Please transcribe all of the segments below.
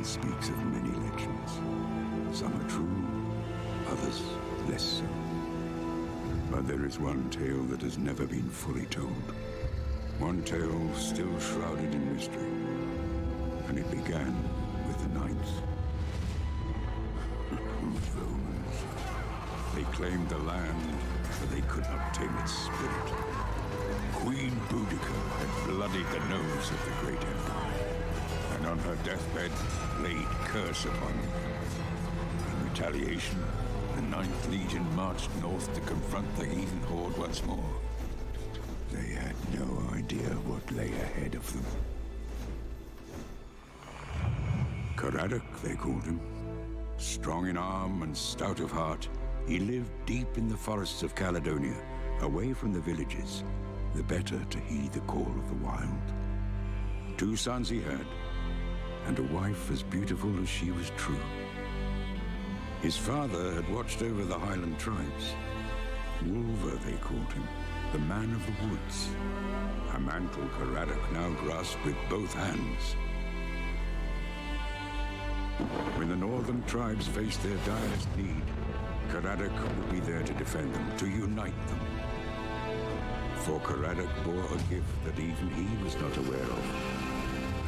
speaks of many legends. Some are true, others less so. But there is one tale that has never been fully told. One tale still shrouded in mystery. And it began with the Knights. Romans. They claimed the land, but they could not tame its spirit. Queen Boudica had bloodied the nose of the great empire, and on her deathbed laid curse upon them. In retaliation, the 9th Legion marched north to confront the heathen horde once more. They had no idea what lay ahead of them. Caradoc, they called him. Strong in arm and stout of heart, he lived deep in the forests of Caledonia, away from the villages, the better to heed the call of the wild. 2 sons he had, and a wife as beautiful as she was true. His father had watched over the highland tribes. Wulver, they called him, the man of the woods. A mantle Caradoc now grasped with both hands. When the northern tribes faced their direst need, Caradoc would be there to defend them, to unite them. For Caradoc bore a gift that even he was not aware of.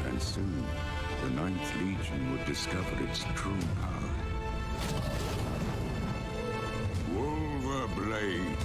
And soon, the 9th Legion would discover its true power. Wulverblade.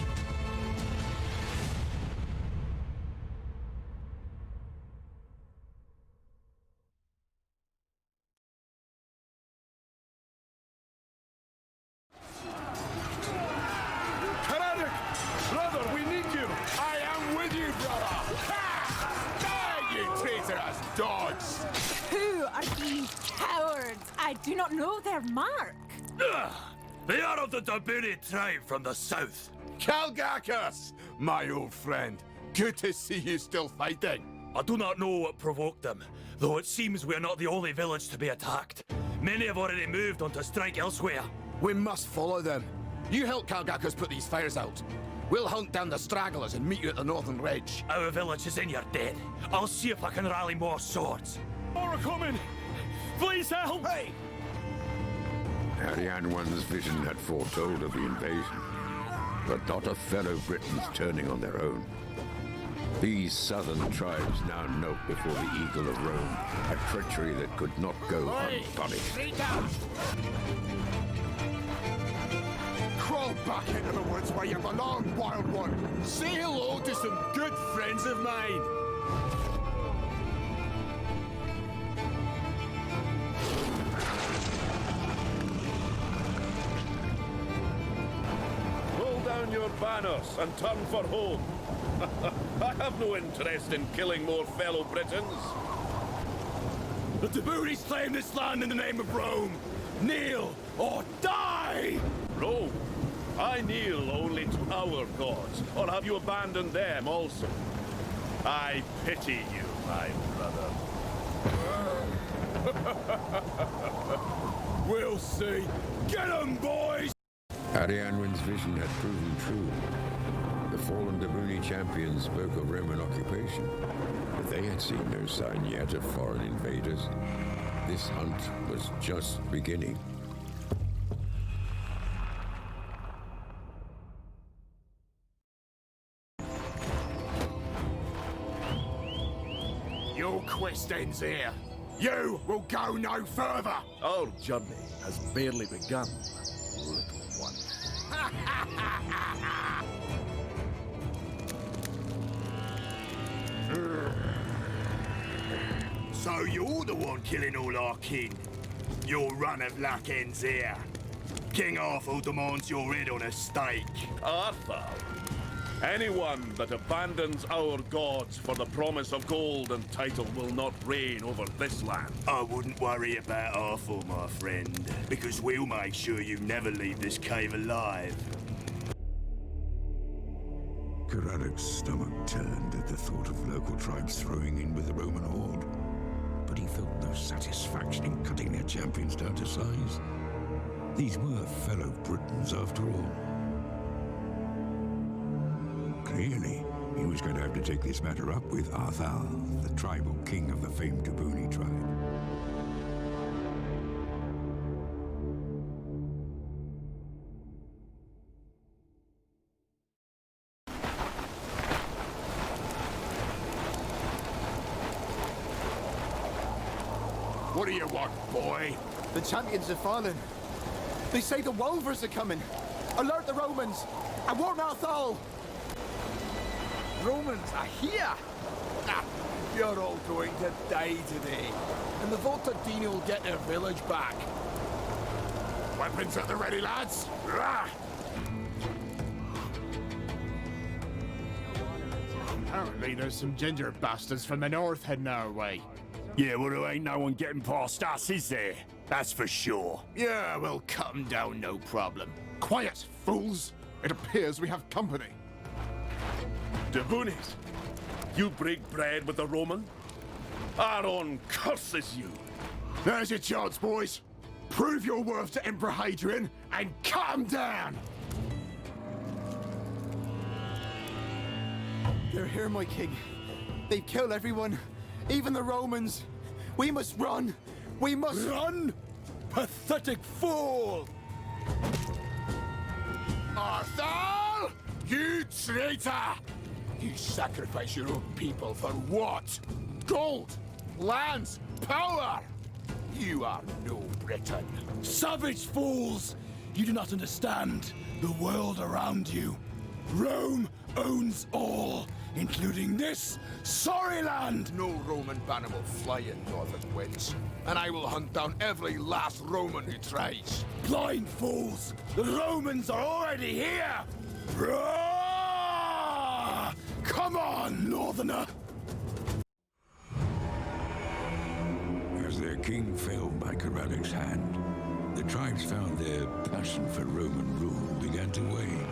I do not know their mark. They are of the Dabiri tribe from the south. Kalgakas, my old friend. Good to see you still fighting. I do not know what provoked them, though it seems we are not the only village to be attacked. Many have already moved on to strike elsewhere. We must follow them. You help Kalgakas put these fires out. We'll hunt down the stragglers and meet you at the northern ridge. Our village is in your debt. I'll see if I can rally more swords. More are coming! Please help! Hey! Arianwan's vision had foretold of the invasion, but not of fellow Britons turning on their own. These southern tribes now knelt before the Eagle of Rome, a treachery that could not go unpunished. Crawl back into the woods where you belong, wild one! Say hello to some good friends of mine! Your banners and turn for home. I have no interest in killing more fellow Britons. The Taburis claim this land in the name of Rome. Kneel or die! Rome? I kneel only to our gods, or have you abandoned them also? I pity you, my brother. We'll see. Get 'em, boys! Arianwan's vision had proven true. The fallen Dabuni champions spoke of Roman occupation, but they had seen no sign yet of foreign invaders. This hunt was just beginning. Your quest ends here. You will go no further. Our journey has barely begun, little one. So you're the one killing all our kin. Your run of luck ends here. King Arthur demands your head on a stake. Arthur? Anyone that abandons our gods for the promise of gold and title will not reign over this land. I wouldn't worry about Arthur, my friend, because we'll make sure you never leave this cave alive. Caradoc's stomach turned at the thought of local tribes throwing in with the Roman horde. But he felt no satisfaction in cutting their champions down to size. These were fellow Britons after all. Clearly, he was going to have to take this matter up with Arthur, the tribal king of the famed Dabuni tribe. What do you want, boy? The champions have fallen. They say the Wolvers are coming. Alert the Romans and warn Arthal. Romans are here! Ah, you're all going to die today, and the Voltadini will get their village back. Weapons at the ready, lads. Rah! Apparently there's some ginger bastards from the north heading our way. Yeah, well, there ain't no one getting past us, is there? That's for sure. Yeah, we'll cut them down, no problem. Quiet, fools! It appears we have company. Devunis, you break bread with the Roman? Aaron curses you. There's your chance, boys. Prove your worth to Emperor Hadrian and cut him down! They're here, my king. They've killed everyone, even the Romans. We must run. We must Run? Pathetic fool! Arthal! You traitor! You sacrifice your own people for what? Gold, lands, power! You are no Briton. Savage fools! You do not understand the world around you. Rome owns all, including this sorry land! No Roman banner will fly in north of winds, and I will hunt down every last Roman who tries. Blind fools! The Romans are already here! Brah! Come on, Northerner! As their king fell by Caradoc's hand, the tribes found their passion for Roman rule began to wane.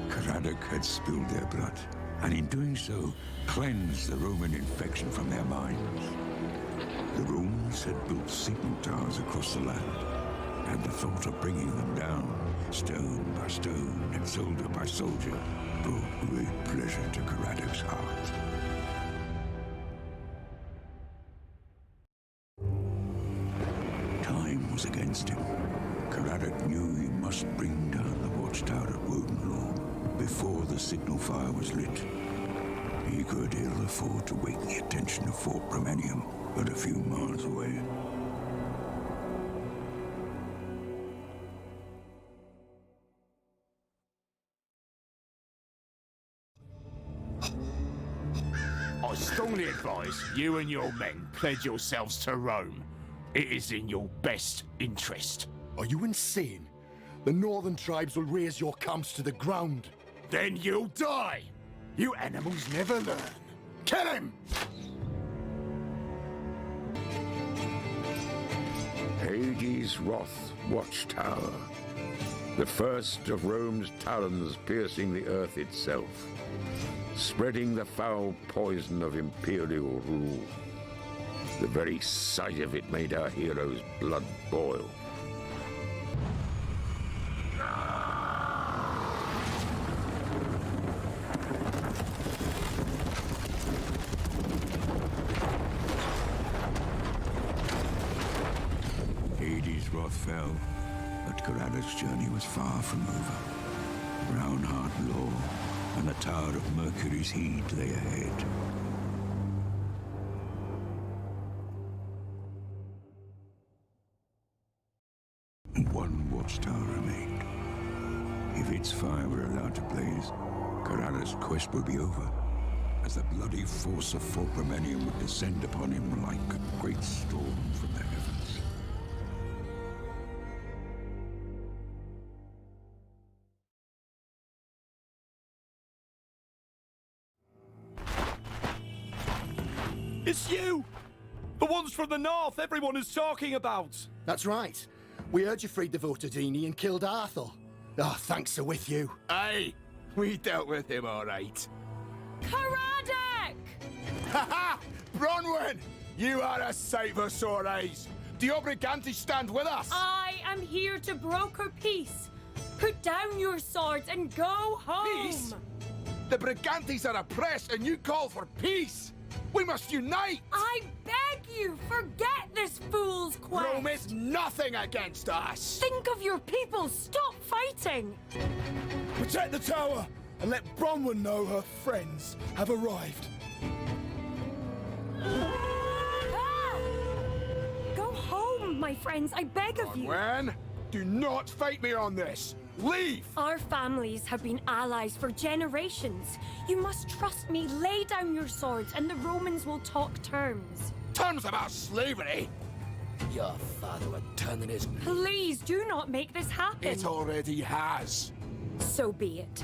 Caradoc had spilled their blood, and in doing so, cleansed the Roman infection from their minds. The Romans had built signal towers across the land, and the thought of bringing them down, stone by stone and soldier by soldier, brought great pleasure to Caradoc's heart. Time was against him. Caradoc knew he must bring down the watchtower at Wodenlaw before the signal fire was lit. He could ill afford to wake the attention of Fort Romanium, but a few miles away. I strongly advise you and your men pledge yourselves to Rome. It is in your best interest. Are you insane? The northern tribes will raise your camps to the ground. Then you'll die! You animals never learn. Kill him! Hades' Wrath Watchtower. The first of Rome's talons piercing the earth itself, spreading the foul poison of imperial rule. The very sight of it made our heroes' blood boil. Hades' wrath fell, but Caradoc's journey was far from over. Brownheart Law and the Tower of Mercury's Heed lay ahead. One watchtower remained. If its fire were allowed to blaze, Caradoc's quest would be over, as the bloody force of Fort Romanium would descend upon him like a great storm from the heavens. It's you! The ones from the north everyone is talking about! That's right. We heard you freed the Votadini and killed Arthur. Oh, thanks are with you. Hey! We dealt with him all right. Caradoc! Ha ha! Bronwyn! You are a sight for sore eyes. Do your Briganti stand with us? I am here to broker peace. Put down your swords and go home. Peace? The Brigantes are oppressed and you call for peace! We must unite! I beg you, forget this fool's quest. Rome is nothing against us! Think of your people. Stop fighting. Protect the tower and let Bronwyn know her friends have arrived. Ah! my friends, I beg of you. Gwen, do not fight me on this. Leave! Our families have been allies for generations. You must trust me. Lay down your swords and the Romans will talk terms. Terms about slavery? Your father would turn in his... Please do not make this happen. It already has. So be it.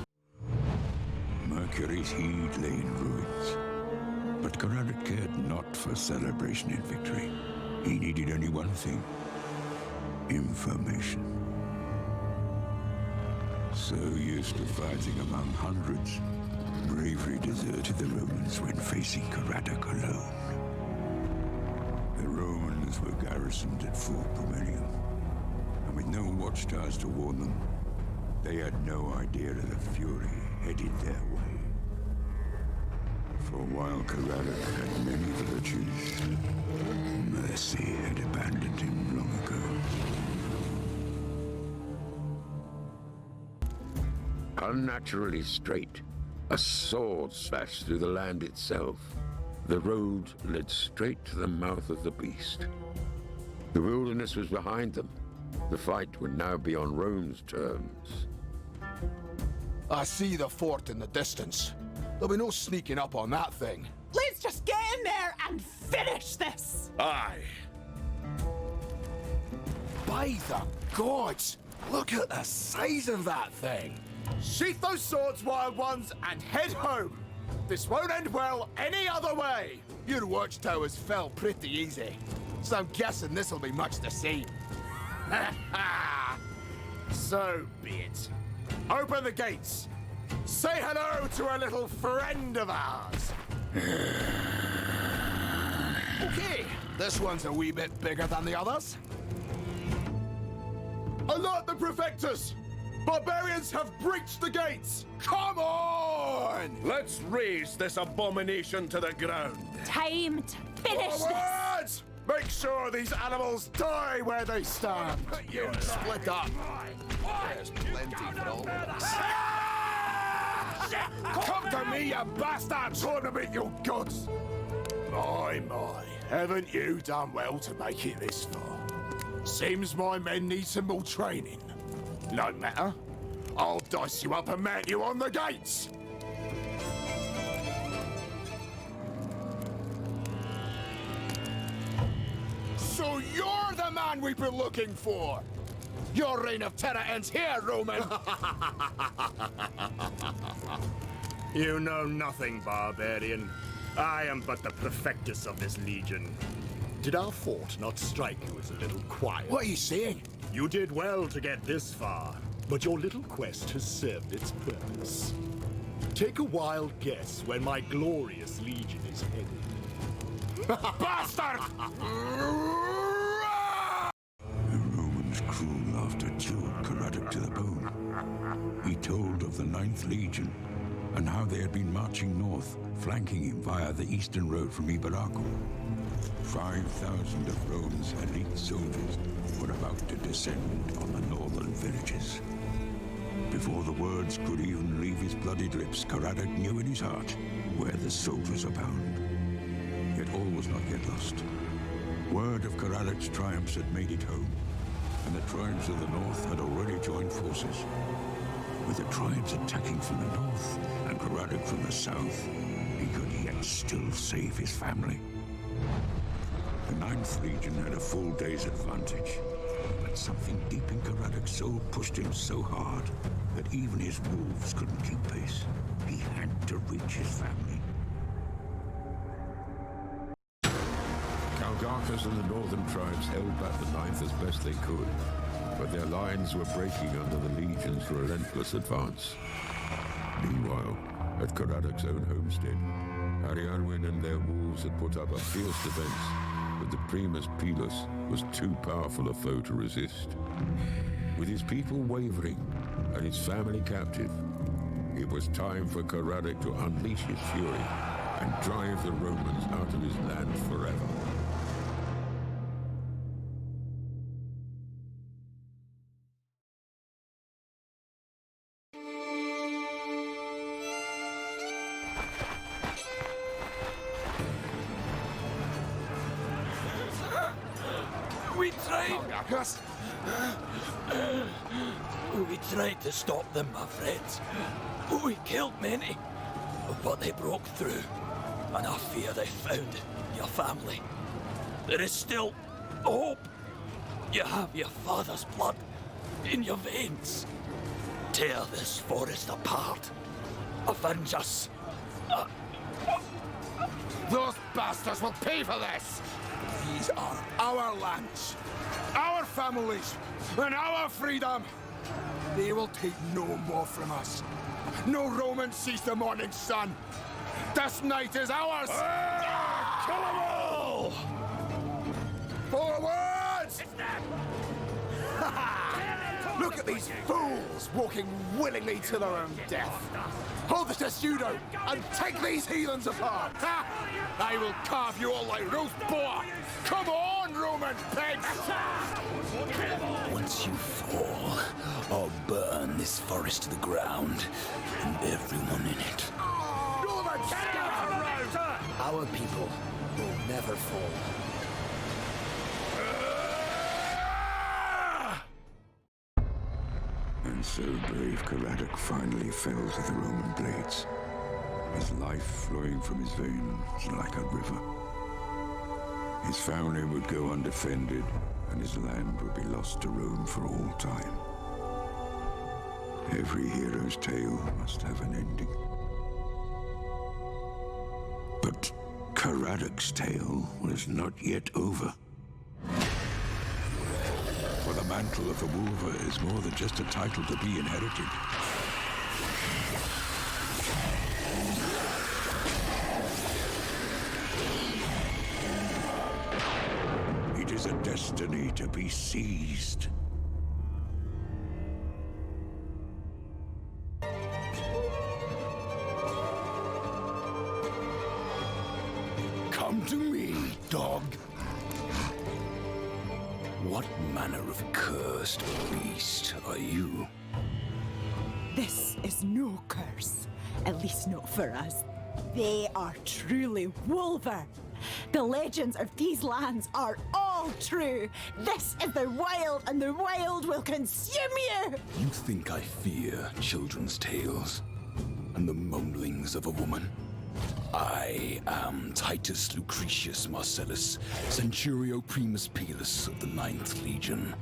Mercury's heat lay in ruins. But Caradoc cared not for celebration and victory. He needed only one thing: information. So used to fighting among hundreds, bravery deserted the Romans when facing Caradoc alone. The Romans were garrisoned at Fort Pomerium, and with no watchtowers to warn them, they had no idea of the fury headed their way. For while Caradoc had many virtues, mercy had abandoned him long ago. Unnaturally straight, a sword slashed through the land itself. The road led straight to the mouth of the beast. The wilderness was behind them. The fight would now be on Rome's terms. I see the fort in the distance. There'll be no sneaking up on that thing. Let's just get in there and finish this! Aye. By the gods! Look at the size of that thing! Sheath those swords, wild ones, and head home! This won't end well any other way! Your watchtowers fell pretty easy, so I'm guessing this'll be much the same. So be it. Open the gates. Say hello to a little friend of ours. Okay, this one's a wee bit bigger than the others. Alert the Prefectus! Barbarians have breached the gates! Come on! Let's raze this abomination to the ground. Time to finish this. Forward! Make sure these animals die where they stand. You split up. There's plenty for all of us. Come to me, you bastards! Tournament your gods! My, haven't you done well to make it this far? Seems my men need some more training. No matter. I'll dice you up and mount you on the gates! So you're the man we've been looking for! Your reign of terror ends here, Roman! You know nothing, barbarian. I am but the Prefectus of this legion. Did our fort not strike you as a little quiet? What are you saying? You did well to get this far, but your little quest has served its purpose. Take a wild guess when my glorious legion is headed. Bastard! The Romans' cruel laughter chilled Caradoc to the bone. He told of the 9th Legion and how they had been marching north, flanking him via the eastern road from Iberacum. 5,000 of Rome's elite soldiers were about to descend on the northern villages. Before the words could even leave his bloodied lips, Caradoc knew in his heart where the soldiers abound. Yet all was not yet lost. Word of Caradoc's triumphs had made it home, and the tribes of the north had already joined forces. With the tribes attacking from the north and Caradoc from the south, he could yet still save his family. The 9th Legion had a full day's advantage, but something deep in Caradoc's soul pushed him so hard that even his wolves couldn't keep pace. He had to reach his family. Calgarcus and the northern tribes held back the 9th as best they could, but their lines were breaking under the Legion's relentless advance. Meanwhile, at Caradoc's own homestead, Arianwin and their wolves had put up a fierce defense, but the Primus Pilus was too powerful a foe to resist. With his people wavering and his family captive, it was time for Caradoc to unleash his fury and drive the Romans out of his land forever. We We tried to stop them, my friends. We killed many, but they broke through, and I fear they found your family. There is still hope. You have your father's blood in your veins. Tear this forest apart. Avenge us. Those bastards will pay for this! These are our lands, our families, and our freedom! They will take no more from us. No Roman sees the morning sun. This night is ours! Kill them all! Forwards! Look at these fools walking willingly to their own death. Hold the testudo and take these heathens apart. I will carve you all like roast boar. Come on, Roman pigs! Once you fall, I'll burn this forest to the ground and everyone in it. Roman, Our people will never fall. And so brave Caradoc finally fell to the Roman blades, his life flowing from his veins like a river. His family would go undefended, and his land would be lost to Rome for all time. Every hero's tale must have an ending. But Caradoc's tale was not yet over. For the mantle of the Wulver is more than just a title to be inherited. It is a destiny to be seized. Come to me, dog. What manner of cursed beast are you? This is no curse. At least not for us. They are truly Wulver. The legends of these lands are all true. This is the wild, and the wild will consume you! You think I fear children's tales and the mumblings of a woman? I am Titus Lucretius Marcellus, Centurio Primus Pilus of the 9th Legion.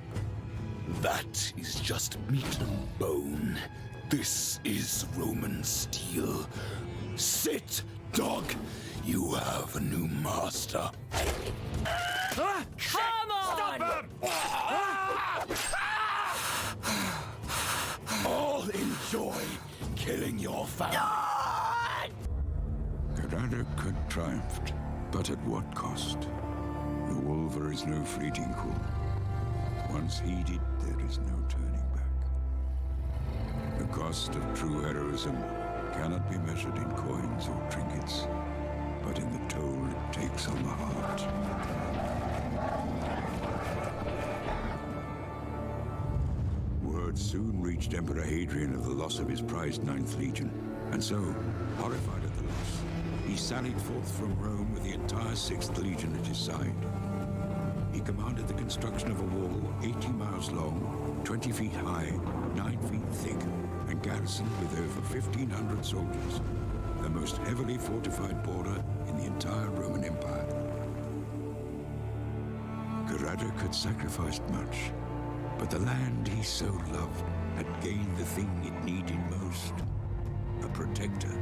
That is just meat and bone. This is Roman steel. Sit, dog! You have a new master. Come on! Stop him! All enjoy killing your family. Caradoc had triumphed, but at what cost? The Wulver is no fleeting call. Once heeded, there is no turning back. The cost of true heroism cannot be measured in coins or trinkets, but in the toll it takes on the heart. Word soon reached Emperor Hadrian of the loss of his prized 9th Legion, and so, horrified at the loss, he sallied forth from Rome with the entire 6th Legion at his side. He commanded the construction of a wall 80 miles long, 20 feet high, 9 feet thick, and garrisoned with over 1,500 soldiers, the most heavily fortified border in the entire Roman Empire. Caradoc had sacrificed much, but the land he so loved had gained the thing it needed most: a protector.